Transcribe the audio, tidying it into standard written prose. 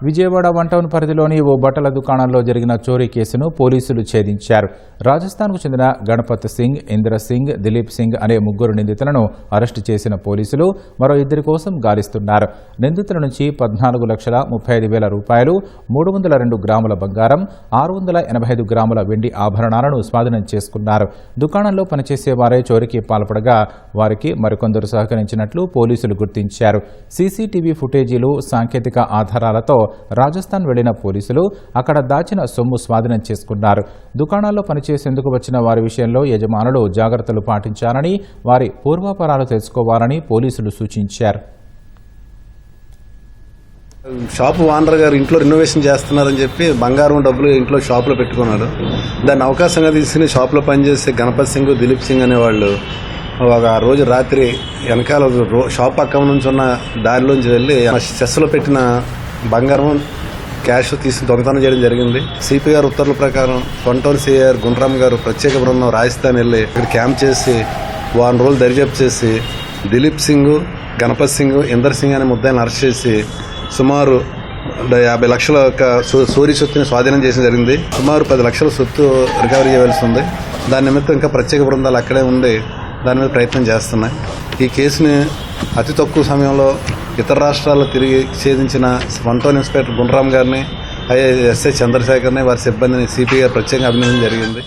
Vijayawada one town పరిధిలోని ఓ బట్టల దుకాణంలో జరిగిన చోరీ కేసును పోలీసులు ఛేదించారు. రాజస్థాన్కు చెందిన గణపత్ సింగ్, ఇంద్ర సింగ్, దిలీప్ సింగ్ అనే ముగ్గురు నిందితులను అరెస్టు చేసిన పోలీసులు మరో ఇద్దరి కోసం గాలిస్తున్నారు. నిందితుల నుంచి 14,35,000 రూపాయలు, 302 గ్రాముల బంగారం, 685 గ్రాముల వెండి ఆభరణాలను స్వాధీనం చేసుకున్నారు. దుకాణంలో పనిచేసే వారే చోరీకి పాల్పడగా వారికి మరికొందరు సహకరించినట్లు పోలీసులు గుర్తించారు. సీసీటీవీ ఫుటేజీలు, సాంకేతిక ఆధారాలతో రాజస్థాన్ వెళ్లిన పోలీసులు అక్కడ దాచిన సొమ్ము స్వాధీనం చేసుకున్నారు. దుకాణాల్లో పనిచేసేందుకు వచ్చిన వారి విషయంలో యజమానులు జాగ్రత్తలు పాటించాలని, వారి పూర్వాపరాలు తెలుసుకోవాలని పోలీసులు సూచించారు. షాపు ఓనర్ గారు ఇంట్లో రినోవేషన్ చేస్తున్నారని చెప్పి బంగారం డబ్బులు ఇంట్లో షాపులో పెట్టుకున్నారు. దాన్ని అవకాశంగా తీసుకుని షాపులో పనిచేసే గణపత్ సింగ్, దిలీప్ సింగ్ అనేవాళ్ళు ఒక రోజు రాత్రి వెనకాల షాప్ పక్కన నుంచి ఉన్న దారిలోంచి వెళ్ళి చెస్లో పెట్టిన బంగారం, క్యాష్ తీసుకుని దొంగతనం చేయడం జరిగింది. సిపి గారు ఉత్తర్వుల ప్రకారం వన్ టౌన్ సిఆర్ గుండ్రామ్ గారు ప్రత్యేక బృందం రాజస్థాన్ వెళ్ళి ఇక్కడ క్యాంప్ చేసి వారం రోజులు దర్యాప్తు చేసి దిలీప్ సింగ్, గణపత్ సింగ్, ఇందర్ సింగ్ అనే ముద్దాయిని అరెస్ట్ చేసి సుమారు 50 లక్షల చోరీ సొత్తుని స్వాధీనం చేసిన జరిగింది. సుమారు 10 లక్షల సొత్తు రికవరీ చేయవలసి ఉంది. దాని నిమిత్తం ఇంకా ప్రత్యేక బృందాలు అక్కడే ఉండి దాని మీద ప్రయత్నం చేస్తున్నాయి. ఈ కేసుని అతి తక్కువ సమయంలో ఇతర రాష్ట్రాల్లో తిరిగి ఛేదించిన వన్ టౌన్ ఇన్స్పెక్టర్ గుండ్రామ్ గారిని, ఎస్ఐ చంద్రశేఖర్ని, వారి సిబ్బందిని సిపి గారు ప్రత్యేకంగా అభినందన జరిగింది.